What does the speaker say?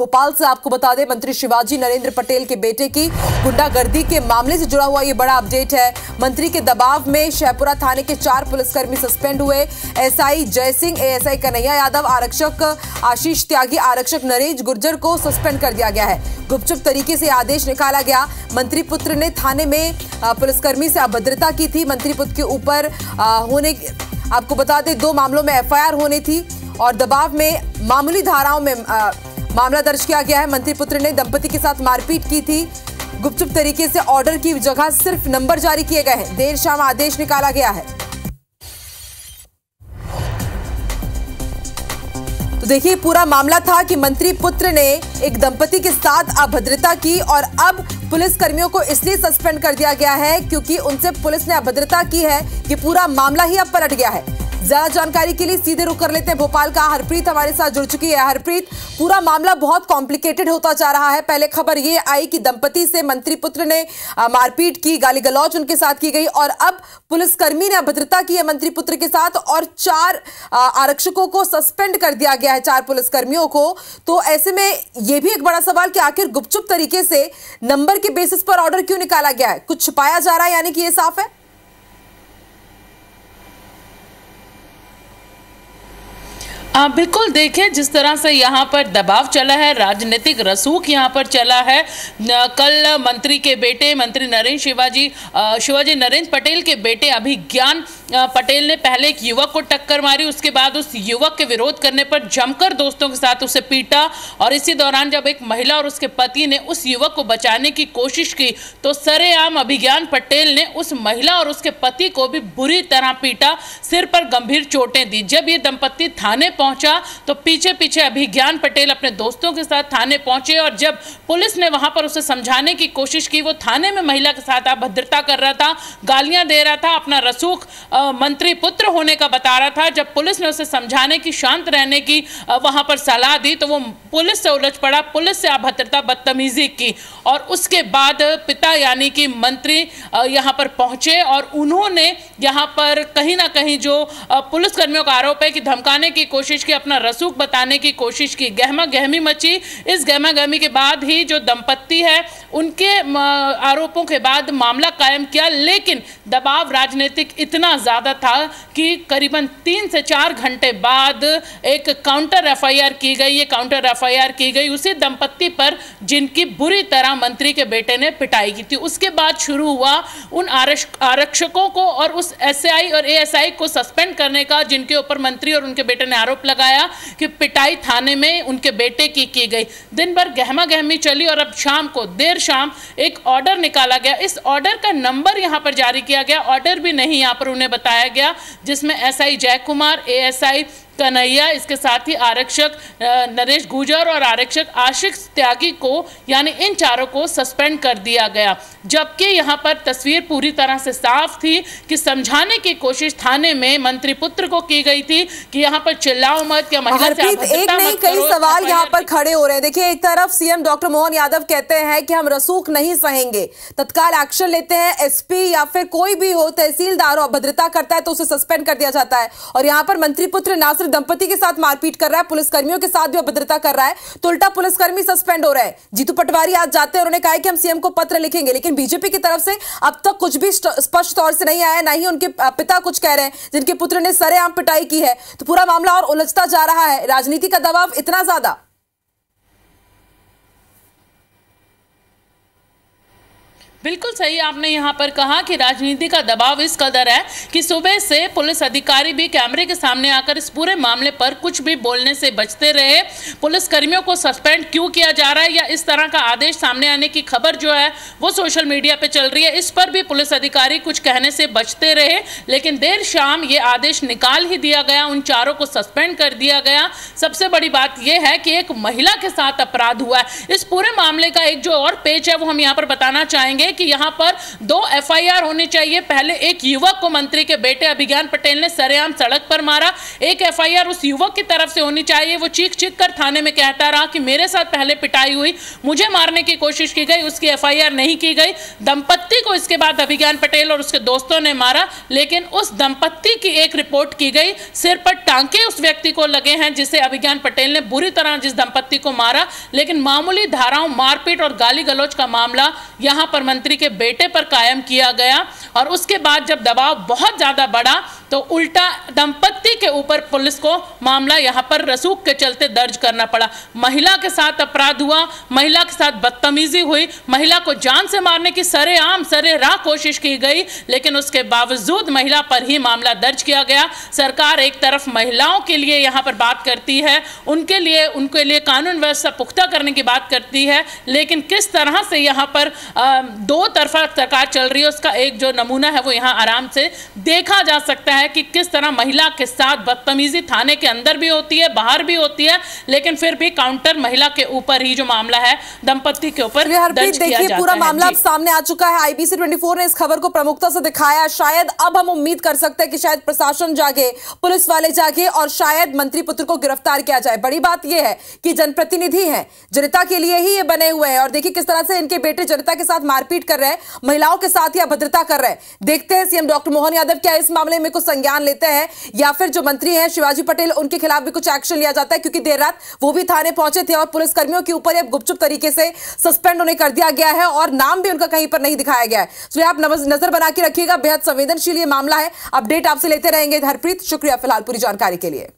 भोपाल से आपको बता दें, मंत्री शिवाजी नरेंद्र पटेल के बेटे की गुंडागर्दी के मामले से जुड़ा हुआ ये बड़ा अपडेट है। मंत्री के दबाव में शहपुरा थाने के 4 पुलिसकर्मी सस्पेंड हुए। एसआई जयसिंह, एएसआई कन्हैया यादव, आरक्षक आशीष त्यागी, आरक्षक नरेश गुर्जर को सस्पेंड कर दिया गया है। गुपचुप तरीके से आदेश निकाला गया। मंत्री पुत्र ने थाने में पुलिसकर्मी से अभद्रता की थी। मंत्री पुत्र के ऊपर आपको बता दें 2 मामलों में एफआईआर होनी थी और दबाव में मामूली धाराओं में मामला दर्ज किया गया है। मंत्री पुत्र ने दंपति के साथ मारपीट की थी। गुपचुप तरीके से ऑर्डर की जगह सिर्फ नंबर जारी किए गए हैं। देर शाम आदेश निकाला गया है। तो देखिए, पूरा मामला था कि मंत्री पुत्र ने एक दंपति के साथ अभद्रता की और अब पुलिस कर्मियों को इसलिए सस्पेंड कर दिया गया है क्योंकि उनसे पुलिस ने अभद्रता की है। ये पूरा मामला ही अब पलट गया है। ज्यादा जानकारी के लिए सीधे रुख कर लेते हैं भोपाल का। हरप्रीत हमारे साथ जुड़ चुकी है। हरप्रीत, पूरा मामला बहुत कॉम्प्लिकेटेड होता जा रहा है। पहले खबर ये आई कि दंपति से मंत्री पुत्र ने मारपीट की, गाली गलौज उनके साथ की गई और अब पुलिसकर्मी ने अभद्रता की है मंत्री पुत्र के साथ और 4 आरक्षकों को सस्पेंड कर दिया गया है, 4 पुलिसकर्मियों को। तो ऐसे में यह भी एक बड़ा सवाल कि आखिर गुपचुप तरीके से नंबर के बेसिस पर ऑर्डर क्यों निकाला गया है? कुछ छुपाया जा रहा है, यानी कि यह साफ है। बिल्कुल, देखिए जिस तरह से यहाँ पर दबाव चला है, राजनीतिक रसूख यहाँ पर चला है। कल मंत्री के बेटे, मंत्री शिवाजी नरेंद्र पटेल के बेटे अभिज्ञान पटेल ने पहले एक युवक को टक्कर मारी, उसके बाद उस युवक के विरोध करने पर जमकर दोस्तों के साथ उसे पीटा और इसी दौरान जब एक महिला और उसके पति ने उस युवक को बचाने की कोशिश की तो सरेआम अभिज्ञान पटेल ने उस महिला और उसके पति को भी बुरी तरह पीटा, सिर पर गंभीर चोटें दी। जब ये दंपति थाने पहुंचा तो पीछे पीछे अभिज्ञान पटेल अपने दोस्तों के साथ थाने पहुंचे और जब पुलिस ने वहां पर उसे समझाने की कोशिश की, वो थाने में महिला के साथ अभद्रता कर रहा था, गालियां दे रहा था, अपना रसूख मंत्री पुत्र होने का बता रहा था। जब पुलिस ने उसे समझाने की, शांत रहने की वहां पर सलाह दी तो वो पुलिस से उलझ पड़ा, पुलिस से अभद्रता, बदतमीजी की और उसके बाद पिता यानी कि मंत्री यहां पर पहुंचे और उन्होंने यहां पर कहीं ना कहीं जो पुलिसकर्मियों का आरोप है कि धमकाने की कोशिश की, अपना रसूख बताने की कोशिश की, गहमा गहमी मची। इस गहमा गहमी के बाद ही जो दंपत्ति है उनके आरोपों के बाद मामला कायम किया, लेकिन दबाव राजनीतिक इतना ज्यादा था कि करीबन 3 से 4 घंटे बाद एक काउंटर एफआईआर की गई। ये काउंटर एफआईआर की गई उसी दंपत्ति पर जिनकी बुरी तरह मंत्री के बेटे ने पिटाई की थी। उसके बाद शुरू हुआ उन आरक्षकों को और उस एसआई और एएसआई को सस्पेंड करने का जिनके ऊपर मंत्री और उनके बेटे ने आरोप लगाया कि पिटाई थाने में उनके बेटे की गई। दिन भर गहमा गहमी चली और अब शाम को, देर शाम एक ऑर्डर निकाला गया। इस ऑर्डर का नंबर यहां पर जारी किया गया, ऑर्डर भी नहीं यहां पर उन्हें बताया गया, जिसमें एसआई जय कुमार, एएसआई कन्हैया, इसके साथ ही आरक्षक नरेश गुर्जर और आरक्षक आशीष त्यागी को यानी इन 4 को सस्पेंड कर दिया गया। जबकि यहां पर तस्वीर पूरी तरह से साफ थी कि समझाने की कोशिश थाने में मंत्री पुत्र को की गई थी कि यहां पर चिल्लाओ मत या महिला से एक नहीं कई सवाल यहां पर खड़े हो रहे हैं। देखिए, एक तरफ सीएम डॉक्टर मोहन यादव कहते हैं कि हम रसूख नहीं सहेंगे, तत्काल एक्शन लेते हैं, एसपी या फिर कोई भी हो, तहसीलदार हो, अभद्रता करता है तो उसे सस्पेंड कर दिया जाता है। और यहां पर मंत्री पुत्र ना दंपति के साथ मारपीट कर रहा है, पुलिसकर्मियों के साथ भी अभद्रता कर रहा है, तो उल्टा पुलिसकर्मी सस्पेंड हो रहा है। जीतू पटवारी आज जाते हैं, उन्होंने कहा कि हम सीएम को पत्र लिखेंगे, लेकिन बीजेपी की तरफ से अब तक कुछ भी स्पष्ट तौर से नहीं आया, ना ही उनके पिता कुछ कह रहे हैं जिनके पुत्र ने सरेआम पिटाई की है। तो पूरा मामला और उलझता जा रहा है। राजनीति का दबाव इतना ज्यादा। बिल्कुल सही आपने यहाँ पर कहा कि राजनीति का दबाव इस कदर है कि सुबह से पुलिस अधिकारी भी कैमरे के सामने आकर इस पूरे मामले पर कुछ भी बोलने से बचते रहे। पुलिस कर्मियों को सस्पेंड क्यों किया जा रहा है या इस तरह का आदेश सामने आने की खबर जो है वो सोशल मीडिया पे चल रही है, इस पर भी पुलिस अधिकारी कुछ कहने से बचते रहे। लेकिन देर शाम ये आदेश निकाल ही दिया गया, उन 4 को सस्पेंड कर दिया गया। सबसे बड़ी बात यह है कि एक महिला के साथ अपराध हुआ है। इस पूरे मामले का एक जो और पेज है वो हम यहाँ पर बताना चाहेंगे कि यहां पर 2 एफआईआर होनी चाहिए। पहले एक युवक को मंत्री के बेटे अभिज्ञान पटेल ने सरेआम सड़क पर मारा, एक एफआईआर उस युवक की तरफ से होनी चाहिए। वो चीख चीख कर थाने में कहता रहा कि मेरे साथ पहले पिटाई हुई, मुझे मारने की कोशिश की गई, उसकी एफआईआर नहीं की गई। दंपति दंपत्ति को इसके बाद अभिज्ञान पटेल और उसके दोस्तों ने मारा, लेकिन उस दंपत्ति की एक रिपोर्ट की गई, सिर पर टांके उस व्यक्ति को लगे हैं जिसे अभिज्ञान पटेल ने बुरी तरह जिस दंपत्ति को मारा, लेकिन मामूली धाराओं मारपीट और गाली गलौज का मामला यहां पर मंत्री के बेटे पर कायम किया गया। और उसके बाद जब दबाव बहुत ज्यादा बढ़ा तो उल्टा दंपत्ति के ऊपर पुलिस को मामला यहां पर रसूख के चलते दर्ज करना पड़ा। महिला के साथ अपराध हुआ, महिला के साथ बदतमीजी हुई, महिला को जान से मारने की सरेराह कोशिश की गई, लेकिन उसके बावजूद महिला पर ही मामला दर्ज किया गया। सरकार एक तरफ महिलाओं के लिए यहां पर बात करती है, उनके लिए कानून व्यवस्था पुख्ता करने की बात करती है, लेकिन किस तरह से यहां पर दो तरफा सरकार चल रही है उसका एक जो नमूना है वो यहां आराम से देखा जा सकता है कि किस तरह महिला के साथ बदतमीजी थाने के अंदर भी होती है, बाहर भी होती है, लेकिन फिर भी काउंटर महिला के ऊपर ही जो मामला है दंपत्ति के ऊपर दर्ज किया जाता है। पूरा मामला अब सामने आ चुका है। IBC 24 ने इस खबर को प्रमुखता से दिखाया। शायद अब हम उम्मीद कर सकते हैं कि शायद प्रशासन जागे, पुलिस वाले जागे और शायद मंत्री पुत्र को गिरफ्तार किया जाए। बड़ी बात यह है कि जनप्रतिनिधि हैं, जनता के लिए ही ये बने हुए हैं और देखिए किस तरह से इनके बेटे जनता के साथ मारपीट कर रहे हैं, महिलाओं के साथ ही अभद्रता कर रहे हैं। देखते हैं सीएम डॉक्टर मोहन यादव क्या इस मामले में कुछ संज्ञान लेते हैं या फिर जो मंत्री हैं शिवाजी पटेल उनके खिलाफ भी कुछ एक्शन लिया जाता है, क्योंकि देर रात वो भी थाने पहुंचे थे और पुलिसकर्मियों के ऊपर अब गुपचुप तरीके से सस्पेंड उन्हें कर दिया गया है और नाम भी उनका कहीं पर नहीं दिखाया गया है। इसलिए आप नजर बना के रखिएगा, बेहद संवेदनशील ये मामला है। अपडेट आपसे लेते रहेंगे। हरप्रीत, शुक्रिया फिलहाल पूरी जानकारी के लिए।